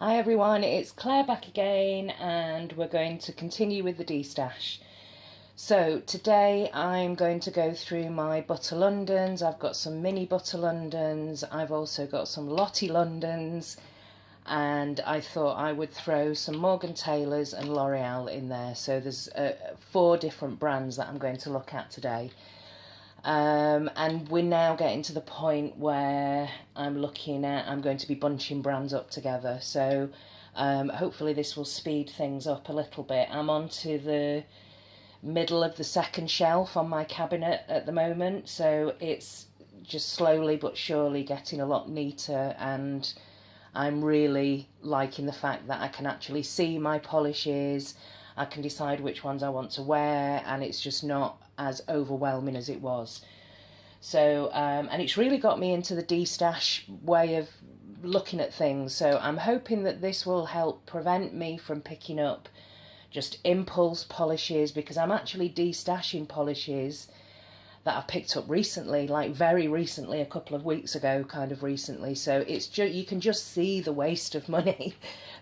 Hi everyone, it's Claire back again and we're going to continue with the D-stash. So today I'm going to go through my Butter Londons. I've got some mini Butter Londons, I've also got some Lottie Londons, and I thought I would throw some Morgan Taylors and L'Oreal in there. So there's 4 different brands that I'm going to look at today. And we're now getting to the point where I'm going to be bunching brands up together. So hopefully this will speed things up a little bit. I'm on to the middle of the second shelf on my cabinet at the moment. So it's just slowly but surely getting a lot neater, and I'm really liking the fact that I can actually see my polishes. I can decide which ones I want to wear, and it's just not as overwhelming as it was. So, and it's really got me into the D-stash way of looking at things. So I'm hoping that this will help prevent me from picking up just impulse polishes, because I'm actually D-stashing polishes that I've picked up recently, like very recently, a couple of weeks ago, kind of recently. So it's you can just see the waste of money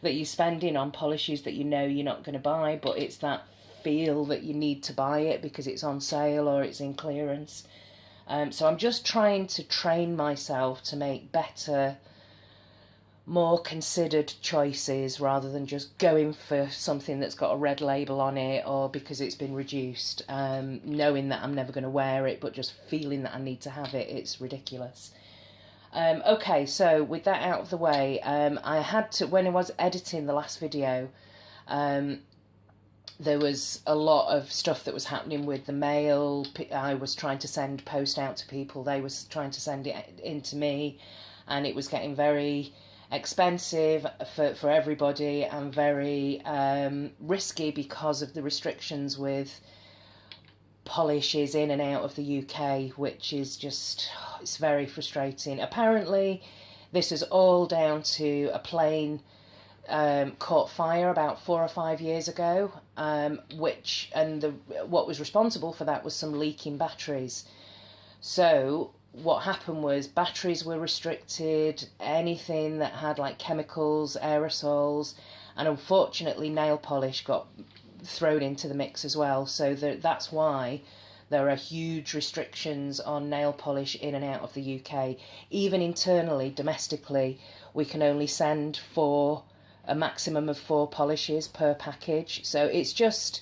that you're spending on polishes that you know you're not going to buy, but it's that feel that you need to buy it because it's on sale or it's in clearance. So I'm just trying to train myself to make better, more considered choices rather than just going for something that's got a red label on it or because it's been reduced, knowing that I'm never going to wear it but just feeling that I need to have it. It's ridiculous. Okay, so with that out of the way, I had to, when I was editing the last video, there was a lot of stuff that was happening with the mail. I was trying to send post out to people, they were trying to send it in to me, and it was getting very expensive for everybody and very risky because of the restrictions with polishes in and out of the UK, which is just, it's very frustrating. Apparently this is all down to a plane caught fire about 4 or 5 years ago, what was responsible for that was some leaking batteries. So what happened was batteries were restricted, anything that had like chemicals, aerosols, and unfortunately nail polish got thrown into the mix as well. So that's why there are huge restrictions on nail polish in and out of the UK. Even internally, domestically, we can only send a maximum of 4 polishes per package. So it's just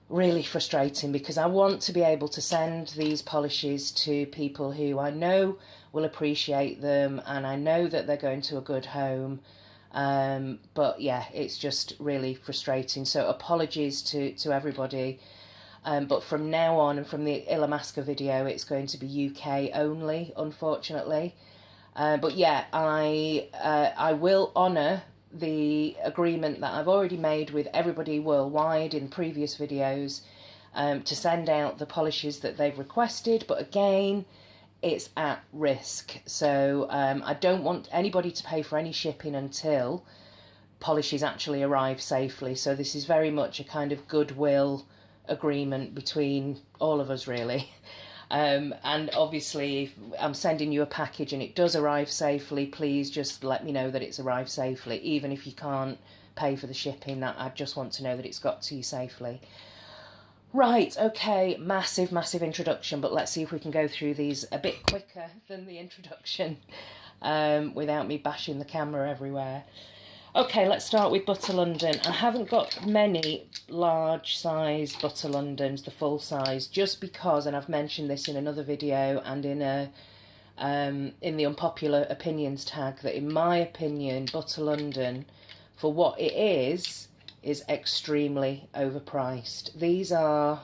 really frustrating because I want to be able to send these polishes to people who I know will appreciate them and I know that they're going to a good home. But yeah, it's just really frustrating. So apologies to everybody. But from now on, and from the Illamasqua video, it's going to be UK only, unfortunately. But yeah, I will honour the agreement that I've already made with everybody worldwide in previous videos, to send out the polishes that they've requested, but again, it's at risk. So I don't want anybody to pay for any shipping until polishes actually arrive safely. So this is very much a kind of goodwill agreement between all of us, really. And obviously if I'm sending you a package and it does arrive safely, please just let me know that it's arrived safely, even if you can't pay for the shipping. That I just want to know that it's got to you safely. Right, okay, massive introduction, but let's see if we can go through these a bit quicker than the introduction, without me bashing the camera everywhere. Okay, let's start with Butter London. I haven't got many large size Butter Londons, the full size, just because, and I've mentioned this in another video and in the unpopular opinions tag, that in my opinion, Butter London, for what it is extremely overpriced. These are,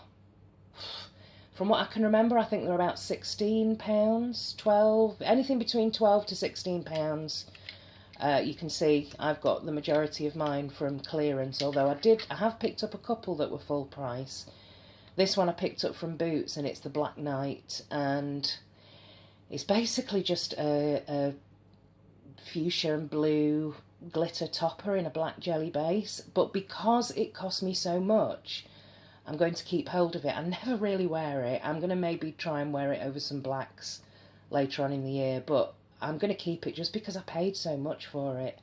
from what I can remember, I think they're about £16, 12, anything between 12 to £16. You can see I've got the majority of mine from clearance, although I have picked up a couple that were full price. This one I picked up from Boots, and it's the Black Knight, and it's basically just a fuchsia and blue glitter topper in a black jelly base, but because it cost me so much, I'm going to keep hold of it. I never really wear it. I'm going to maybe try and wear it over some blacks later on in the year, but I'm going to keep it just because I paid so much for it.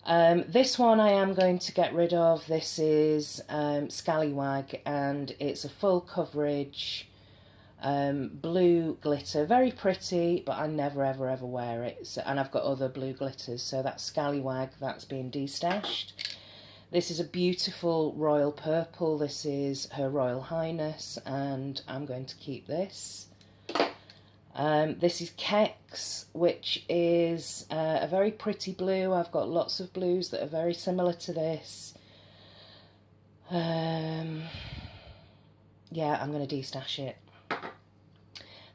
This one I am going to get rid of. This is Scallywag, and it's a full coverage blue glitter. Very pretty, but I never ever ever wear it. So, and I've got other blue glitters, so that's Scallywag, that's being destashed. This is a beautiful royal purple. This is Her Royal Highness, and I'm going to keep this. This is Kex, which is a very pretty blue. I've got lots of blues that are very similar to this. Yeah, I'm going to destash it.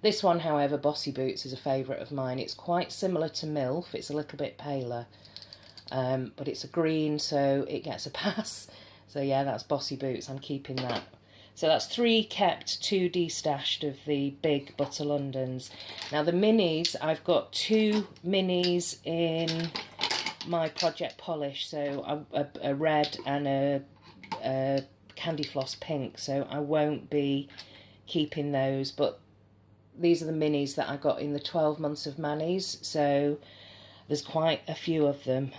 This one, however, Bossy Boots, is a favourite of mine. It's quite similar to MILF. It's a little bit paler, but it's a green, so it gets a pass. So yeah, that's Bossy Boots. I'm keeping that. So that's 3 kept, 2 destashed of the big Butter Londons. Now the minis, I've got 2 minis in my Project Polish. So a red and a Candy Floss pink. So I won't be keeping those, but these are the minis that I got in the 12 months of Manis, so there's quite a few of them.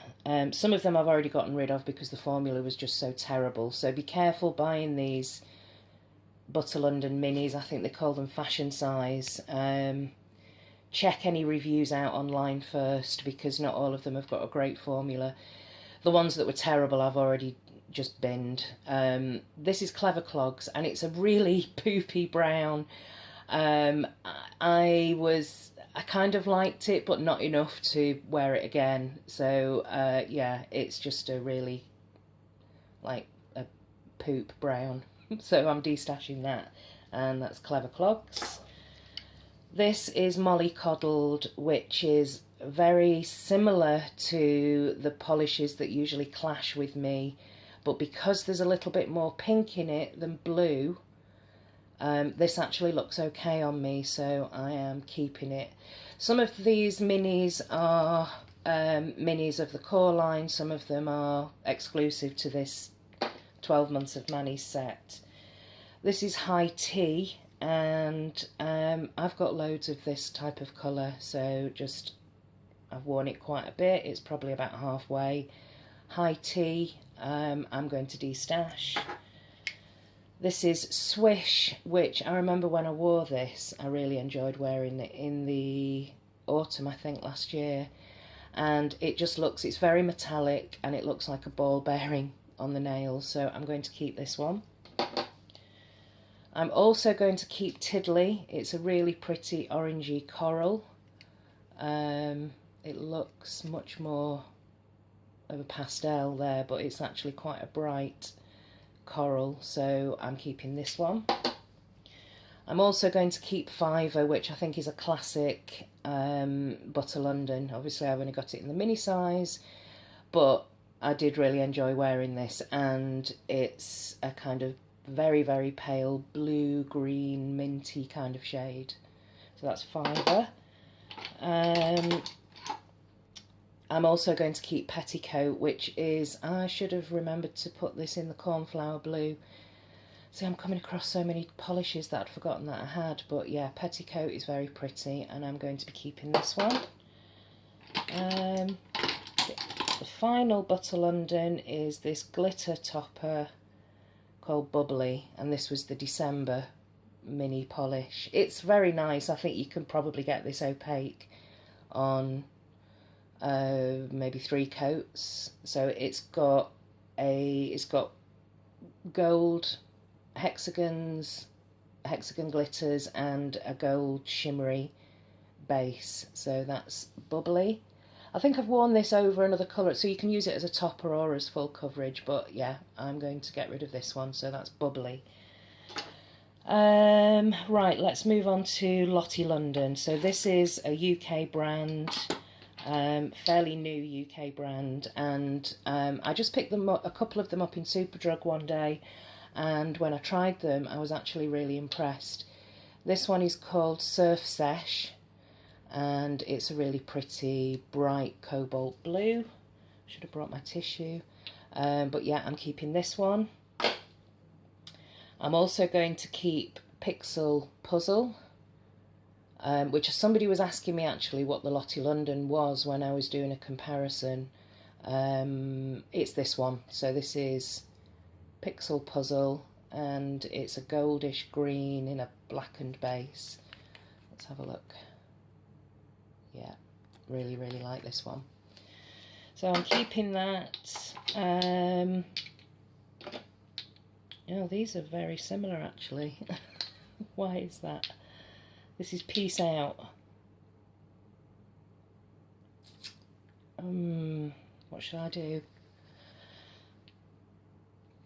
Some of them I've already gotten rid of because the formula was just so terrible, so be careful buying these Butter London minis. I think they call them fashion size. Check any reviews out online first, because not all of them have got a great formula. The ones that were terrible I've already just binned. This is Clever Clogs, and it's a really poopy brown. I kind of liked it, but not enough to wear it again. So yeah, it's just a really like a poop brown. So I'm destashing that, and that's Clever Clogs. This is Molly Coddled, which is very similar to the polishes that usually clash with me, but because there's a little bit more pink in it than blue, this actually looks okay on me, so I am keeping it. Some of these minis are minis of the core line. Some of them are exclusive to this 12 months of Mani set. This is High Tea, and I've got loads of this type of colour, so just I've worn it quite a bit. It's probably about halfway. High Tea, I'm going to destash. This is Swish, which I remember when I wore this, I really enjoyed wearing it in the autumn, I think, last year. And it just looks, it's very metallic, and it looks like a ball bearing on the nails, so I'm going to keep this one. I'm also going to keep Tiddly. It's a really pretty orangey coral. It looks much more of a pastel there, but it's actually quite a bright coral, so I'm keeping this one. I'm also going to keep Fiver, which I think is a classic Butter London. Obviously I've only got it in the mini size, but I did really enjoy wearing this, and it's a kind of very, very pale blue, green, minty kind of shade. So that's Fiver. I'm also going to keep Petticoat, which is, I should have remembered to put this in the cornflower blue. See, I'm coming across so many polishes that I'd forgotten that I had, but yeah, Petticoat is very pretty, and I'm going to be keeping this one. The final Butter London is this glitter topper called Bubbly, and this was the December mini polish. It's very nice. I think you can probably get this opaque on maybe 3 coats. So it's got gold hexagons, hexagon glitters, and a gold shimmery base. So that's Bubbly. I think I've worn this over another colour, so you can use it as a topper or as full coverage, but yeah, I'm going to get rid of this one, so that's Bubbly. Right, let's move on to Lottie London. So this is a UK brand, fairly new UK brand, and I just picked them up, a couple of them up in Superdrug one day, and when I tried them I was actually really impressed. This one is called Surf Sesh, and it's a really pretty bright cobalt blue. Should have brought my tissue, but yeah, I'm keeping this one. I'm also going to keep Pixel Puzzle, which somebody was asking me actually what the Lottie London was when I was doing a comparison, It's this one. So this is Pixel Puzzle, and it's a goldish green in a blackened base. Let's have a look. Yeah, really, really like this one. So I'm keeping that. Oh, these are very similar actually. Why is that? This is Peace Out. What shall I do?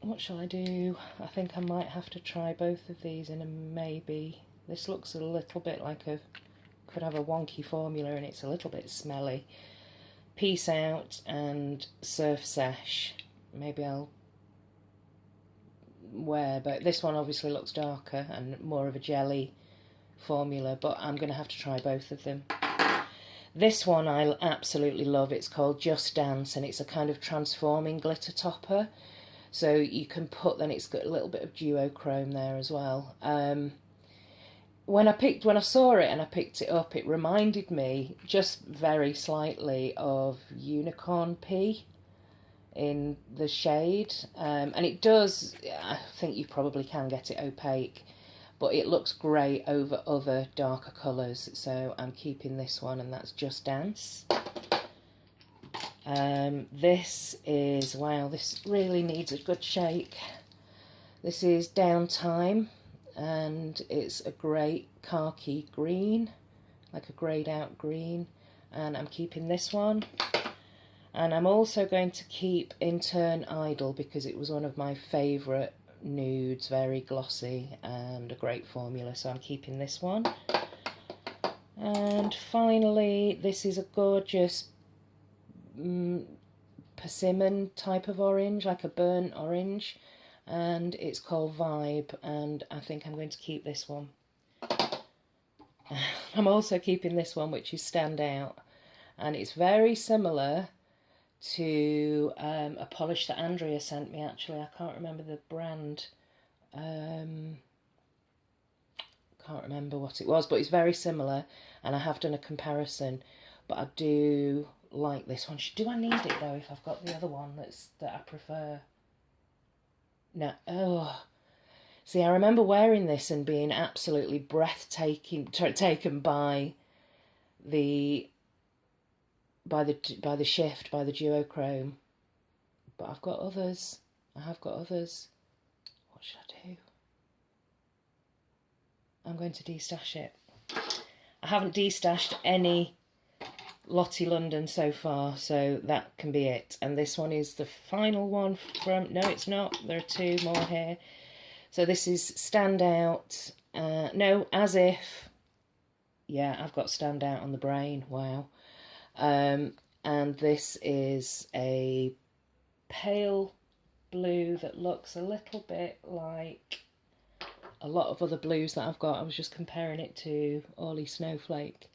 What shall I do? I think I might have to try both of these in a maybe. This looks a little bit like could have a wonky formula, and it's a little bit smelly. Peace Out and Surf Sesh. Maybe I'll wear, but this one obviously looks darker and more of a jelly formula, but I'm going to have to try both of them. This one I absolutely love. It's called Just Dance, and it's a kind of transforming glitter topper. So you can put, then it's got a little bit of duochrome there as well. When I saw it and I picked it up, it reminded me just very slightly of Unicorn Pea in the shade, and it does, I think you probably can get it opaque, but it looks great over other darker colours, so I'm keeping this one, and that's Just Dance. This is, wow, this really needs a good shake. This is Downtime, and it's a great khaki green, like a greyed out green, and I'm keeping this one. And I'm also going to keep In Turn Idle, because it was one of my favourite nudes, very glossy and a great formula, so I'm keeping this one. And finally, this is a gorgeous persimmon type of orange, like a burnt orange, and it's called Vibe, and I think I'm going to keep this one. I'm also keeping this one, which is Stand Out, and it's very similar to a polish that Andrea sent me, actually. I can't remember the brand. Can't remember what it was, but it's very similar, and I have done a comparison, but I do like this one. Do I need it though if I've got the other one that I prefer? No. Oh, see, I remember wearing this and being absolutely taken by the shift, by the duochrome. But I've got others. I have got others. What should I do? I'm going to destash it. I haven't destashed any Lottie London so far, so that can be it. And this one is the final one from... No, it's not. There are two more here. So this is Stand Out. No, As If. Yeah, I've got Stand Out on the brain. Wow. And this is a pale blue that looks a little bit like a lot of other blues that I've got. I was just comparing it to Orly Snowflake.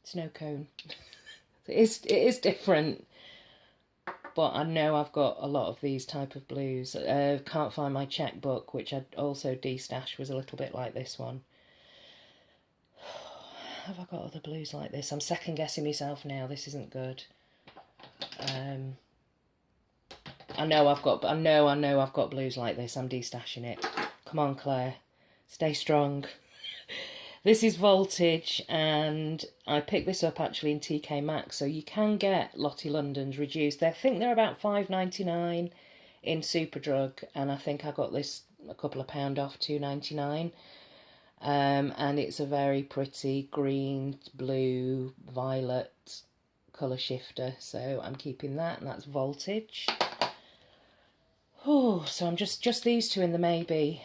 Snow Cone. It is different, but I know I've got a lot of these type of blues. Can't find my checkbook, which I also destashed, was a little bit like this one. Have I got other blues like this? I'm second guessing myself now. This isn't good. I know I've got blues like this. I'm destashing it. Come on, Claire, stay strong. This is Voltage, and I picked this up actually in TK Maxx, so you can get Lottie London's reduced. I think they're about £5.99 in Superdrug, and I think I got this a couple of pound off, £2.99. And it's a very pretty green, blue, violet colour shifter, so I'm keeping that, and that's Voltage. Oh, so I'm just these two in the maybe.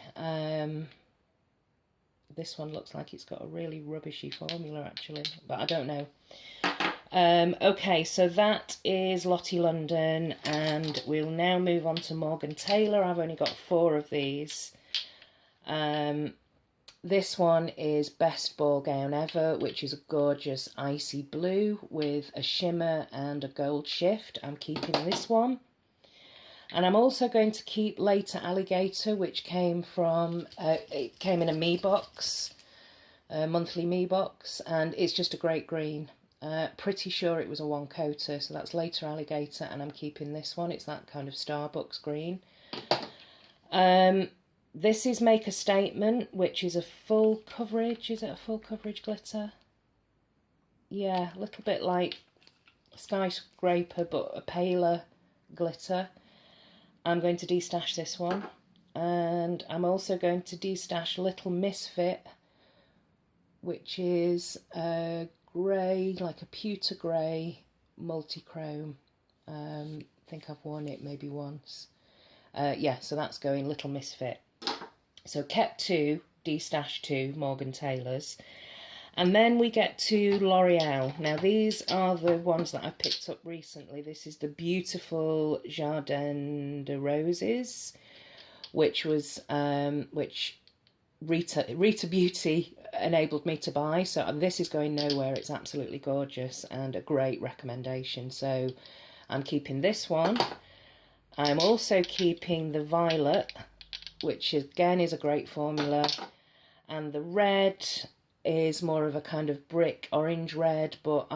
This one looks like it's got a really rubbishy formula actually, but I don't know. Okay, so that is Lottie London, and we'll now move on to Morgan Taylor. I've only got 4 of these. This one is Best Ball Gown Ever, which is a gorgeous icy blue with a shimmer and a gold shift. I'm keeping this one. And I'm also going to keep Later Alligator, which came from, it came in a me box, a monthly me box, and it's just a great green. Pretty sure it was a one coater, so that's Later Alligator, and I'm keeping this one. It's that kind of Starbucks green. This is Make a Statement, which is a full coverage. Is it a full coverage glitter? Yeah, a little bit like Skyscraper, but a paler glitter. I'm going to destash this one. And I'm also going to destash Little Misfit, which is a grey, like a pewter grey, multi-chrome. I think I've worn it maybe once. Yeah, so that's going Little Misfit. So kept 2, destashed 2, Morgan Taylor's. And then we get to L'Oreal. Now these are the ones that I picked up recently. This is the beautiful Jardin de Roses, which was which Rita Beauty enabled me to buy. So this is going nowhere. It's absolutely gorgeous and a great recommendation. So I'm keeping this one. I'm also keeping the Violet, which again is a great formula, and the red is more of a kind of brick orange red, but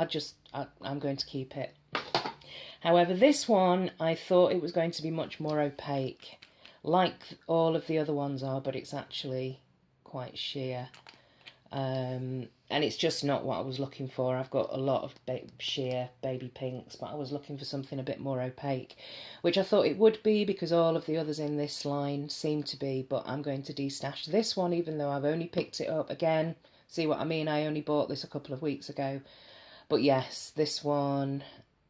I'm going to keep it. However, this one I thought it was going to be much more opaque, like all of the other ones are, but it's actually quite sheer. And it's just not what I was looking for. I've got a lot of sheer baby pinks, but I was looking for something a bit more opaque, which I thought it would be because all of the others in this line seem to be, but I'm going to destash this one even though I've only picked it up again. See what I mean? I only bought this a couple of weeks ago. But yes, this one,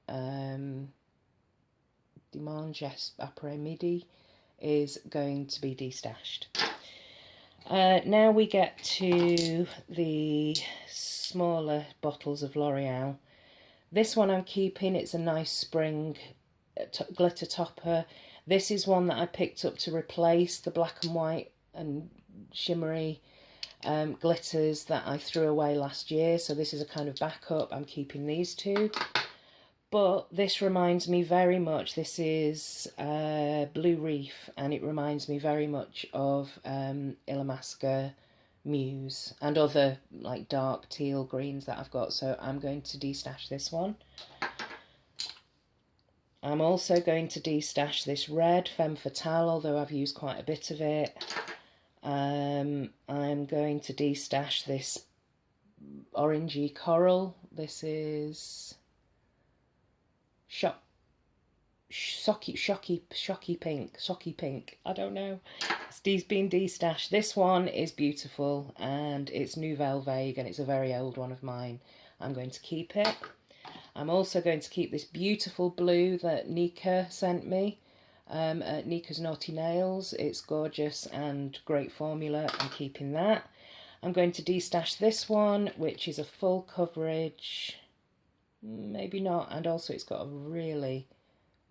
Dimanche Après Midi, is going to be destashed. Now we get to the smaller bottles of L'Oreal. This one I'm keeping. It's a nice spring glitter topper. This is one that I picked up to replace the black and white and shimmery glitters that I threw away last year. So this is a kind of backup. I'm keeping these two. But this reminds me very much, this is Blue Reef, and it reminds me very much of Illamasqua Muse and other like dark teal greens that I've got, so I'm going to destash this one. I'm also going to destash this red Femme Fatale, although I've used quite a bit of it. I'm going to destash this orangey coral. This is shocky pink. I don't know. It's been destashed. This one is beautiful and it's Nouvelle Vague and it's a very old one of mine. I'm going to keep it. I'm also going to keep this beautiful blue that Nika sent me at Nika's Naughty Nails. It's gorgeous and great formula. I'm keeping that. I'm going to destash this one, which is a full coverage. Maybe not, and also it's got a really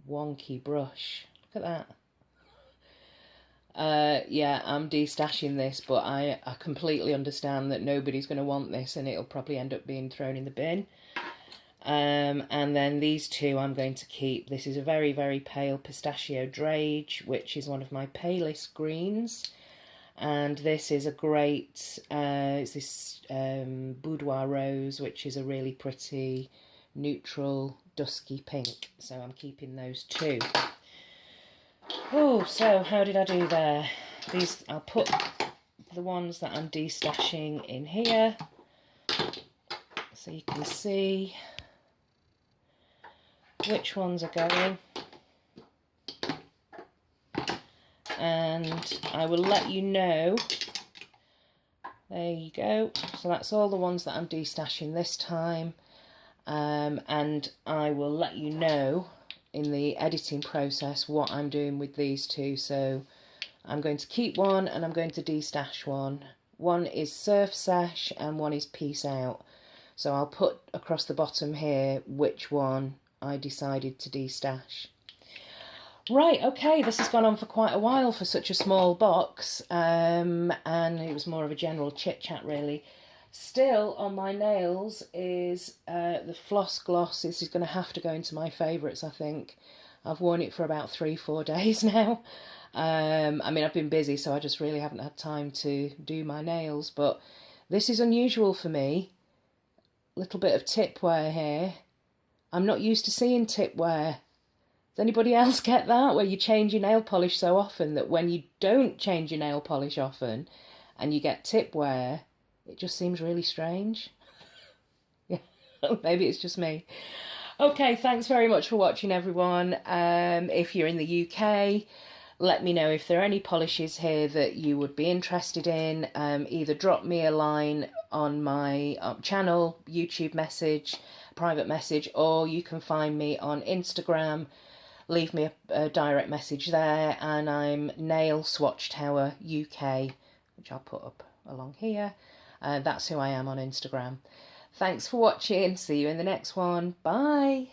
wonky brush. Look at that. Yeah, I'm destashing this, but I completely understand that nobody's going to want this and it'll probably end up being thrown in the bin. And then these two I'm going to keep. This is a very, very pale pistachio drage, which is one of my palest greens. And this is a great, it's this boudoir rose, which is a really pretty neutral dusky pink, so I'm keeping those two. Oh, so how did I do there? These, I'll put the ones that I'm destashing in here so you can see which ones are going, and I will let you know. There you go. So that's all the ones that I'm destashing this time. And I will let you know in the editing process what I'm doing with these two. So I'm going to keep one and I'm going to destash one. One is Surf Sesh and one is Peace Out. So I'll put across the bottom here which one I decided to destash. Right, okay, this has gone on for quite a while for such a small box, and it was more of a general chit-chat really. Still on my nails is the Floss Gloss. This is going to have to go into my favourites, I think. I've worn it for about 3-4 days now. I mean, I've been busy, so I just really haven't had time to do my nails, but this is unusual for me. little bit of tip wear here. I'm not used to seeing tip wear. Does anybody else get that, where you change your nail polish so often that when you don't change your nail polish often and you get tip wear, it just seems really strange? Yeah, maybe it's just me. Okay, thanks very much for watching, everyone. If you're in the UK, let me know if there are any polishes here that you would be interested in. Either drop me a line on my channel, YouTube message, private message, or you can find me on Instagram. Leave me a direct message there, and I'm Nail Swatch Tower UK, which I'll put up along here. That's who I am on Instagram. Thanks for watching. See you in the next one. Bye.